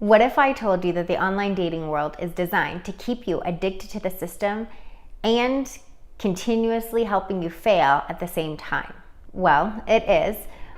What if I told you that the online dating world is designed to keep you addicted to the system and continuously helping you fail at the same time? Well, it is,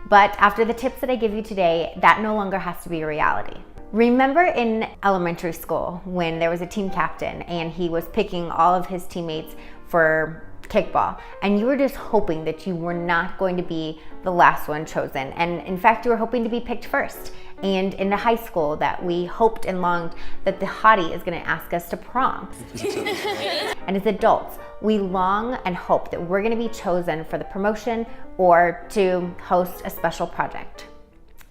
but after the tips that I give you today, that no longer has to be a reality. Remember in elementary school when there was a team captain and he was picking all of his teammates for kickball, and you were just hoping that you were not going to be the last one chosen, and in fact you were hoping to be picked first. And in the high school that we hoped and longed that the hottie is going to ask us to prom. And as adults, we long and hope that we're going to be chosen for the promotion or to host a special project.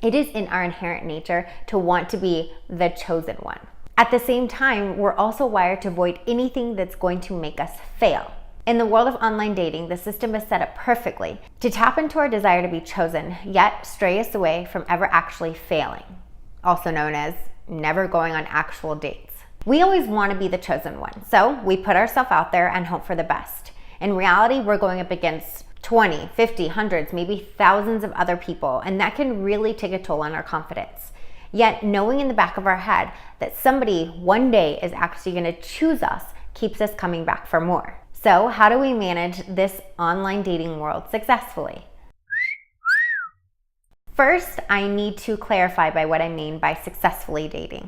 It is in our inherent nature to want to be the chosen one. At the same time, we're also wired to avoid anything that's going to make us fail. In the world of online dating, the system is set up perfectly to tap into our desire to be chosen, yet stray us away from ever actually failing, also known as never going on actual dates. We always want to be the chosen one, so we put ourselves out there and hope for the best. In reality, we're going up against 20, 50, hundreds, maybe thousands of other people, and that can really take a toll on our confidence. Yet knowing in the back of our head that somebody one day is actually going to choose us keeps us coming back for more. So how do we manage this online dating world successfully? First, I need to clarify by what I mean by successfully dating.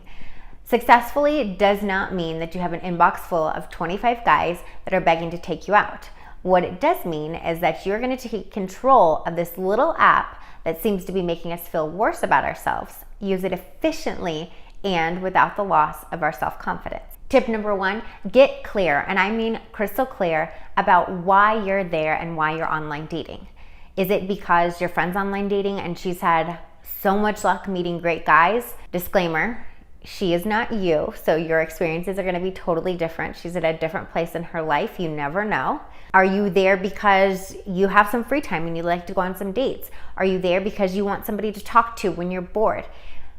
Successfully does not mean that you have an inbox full of 25 guys that are begging to take you out. What it does mean is that you're going to take control of this little app that seems to be making us feel worse about ourselves, use it efficiently and without the loss of our self-confidence. Tip number 1, get clear, and I mean crystal clear, about why you're there and why you're online dating. Is it because your friend's online dating and she's had so much luck meeting great guys? Disclaimer, she is not you, so your experiences are going to be totally different. She's at a different place in her life. You never know. Are you there because you have some free time and you'd like to go on some dates? Are you there because you want somebody to talk to when you're bored?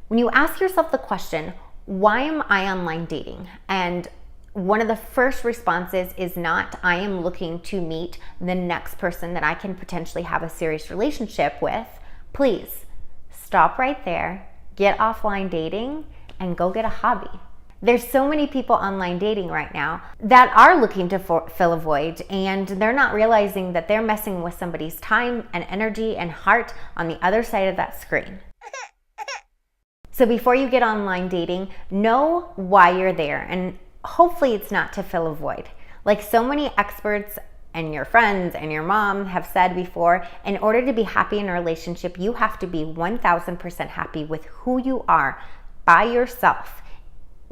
When you ask yourself the question, why am I online dating? And one of the first responses is not, I am looking to meet the next person that I can potentially have a serious relationship with. Please stop right there, get offline dating, and go get a hobby. There's so many people online dating right now that are looking to fill a void, and they're not realizing that they're messing with somebody's time and energy and heart on the other side of that screen. So before you get online dating, know why you're there, and hopefully it's not to fill a void. Like so many experts and your friends and your mom have said before, in order to be happy in a relationship, you have to be 1000% happy with who you are by yourself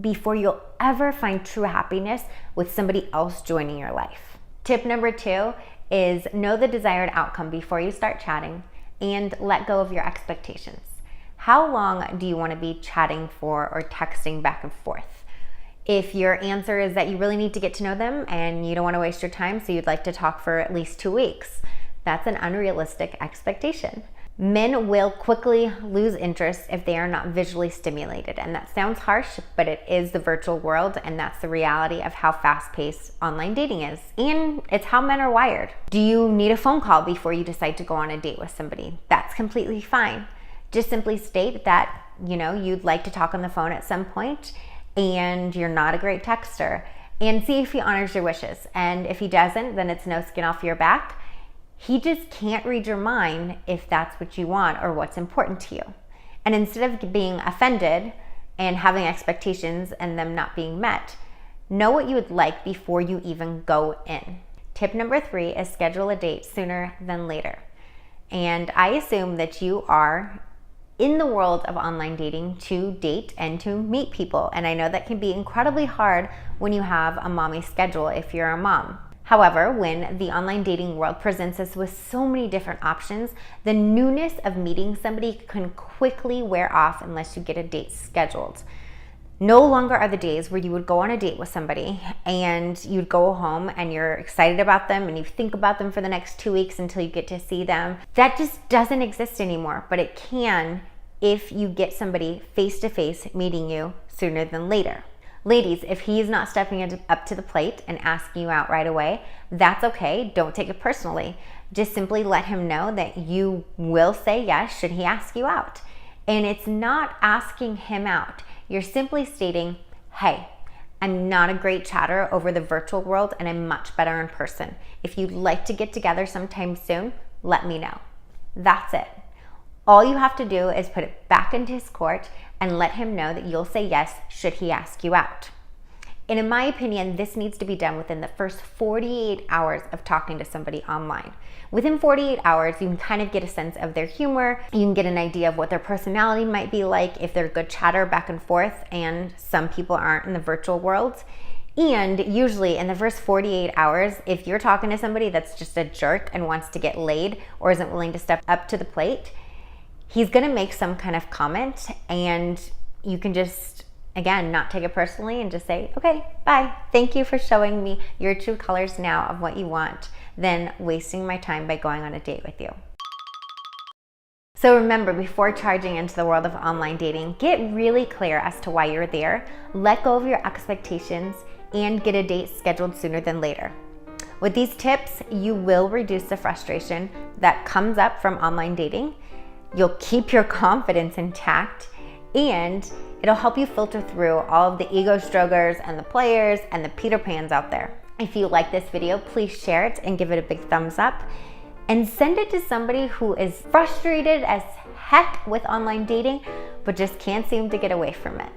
before you'll ever find true happiness with somebody else joining your life. Tip number 2 is know the desired outcome before you start chatting and let go of your expectations. How long do you want to be chatting for or texting back and forth? If your answer is that you really need to get to know them and you don't want to waste your time, so you'd like to talk for at least 2 weeks, that's an unrealistic expectation. Men will quickly lose interest if they are not visually stimulated. And that sounds harsh, but it is the virtual world, and that's the reality of how fast-paced online dating is. And it's how men are wired. Do you need a phone call before you decide to go on a date with somebody? That's completely fine. Just simply state that, you'd like to talk on the phone at some point and you're not a great texter, and see if he honors your wishes. And if he doesn't, then it's no skin off your back. He just can't read your mind if that's what you want or what's important to you. And instead of being offended and having expectations and them not being met, know what you would like before you even go in. Tip number 3 is schedule a date sooner than later. And I assume that you are in the world of online dating to date and to meet people. And I know that can be incredibly hard when you have a mommy schedule if you're a mom. However, when the online dating world presents us with so many different options, the newness of meeting somebody can quickly wear off unless you get a date scheduled. No longer are the days where you would go on a date with somebody and you'd go home and you're excited about them and you think about them for the next 2 weeks until you get to see them. That just doesn't exist anymore, but it can if you get somebody face-to-face meeting you sooner than later. Ladies, if he's not stepping up to the plate and asking you out right away, that's okay. Don't take it personally. Just simply let him know that you will say yes should he ask you out. And it's not asking him out. You're simply stating, hey, I'm not a great chatter over the virtual world and I'm much better in person. If you'd like to get together sometime soon, let me know. That's it. All you have to do is put it back into his court and let him know that you'll say yes should he ask you out. And in my opinion, this needs to be done within the first 48 hours of talking to somebody online. Within 48 hours, you can kind of get a sense of their humor. You can get an idea of what their personality might be like, if they're a good chatter back and forth, and some people aren't in the virtual world. And usually in the first 48 hours, if you're talking to somebody that's just a jerk and wants to get laid or isn't willing to step up to the plate, he's gonna make some kind of comment, and you can just, again, not take it personally and just say, okay, bye. Thank you for showing me your true colors now of what you want, than wasting my time by going on a date with you. So remember, before charging into the world of online dating, get really clear as to why you're there, let go of your expectations, and get a date scheduled sooner than later. With these tips, you will reduce the frustration that comes up from online dating. You'll keep your confidence intact, and it'll help you filter through all of the ego strokers and the players and the Peter Pans out there. If you like this video, please share it and give it a big thumbs up, and send it to somebody who is frustrated as heck with online dating, but just can't seem to get away from it.